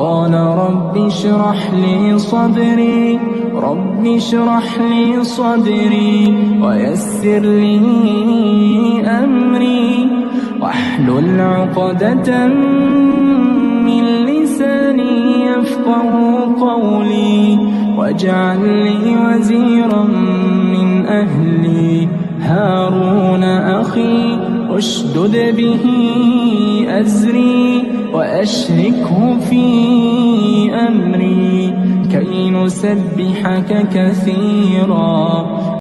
قال رب اشرح لي صدري، رب اشرح لي صدري ويسر لي أمري، واحلل عقدة من لساني يفقه قولي، واجعل لي وزيرا من أهلي هارون أخي، اشدد به أزري وأشركه في أمري كي نسبحك كثيرا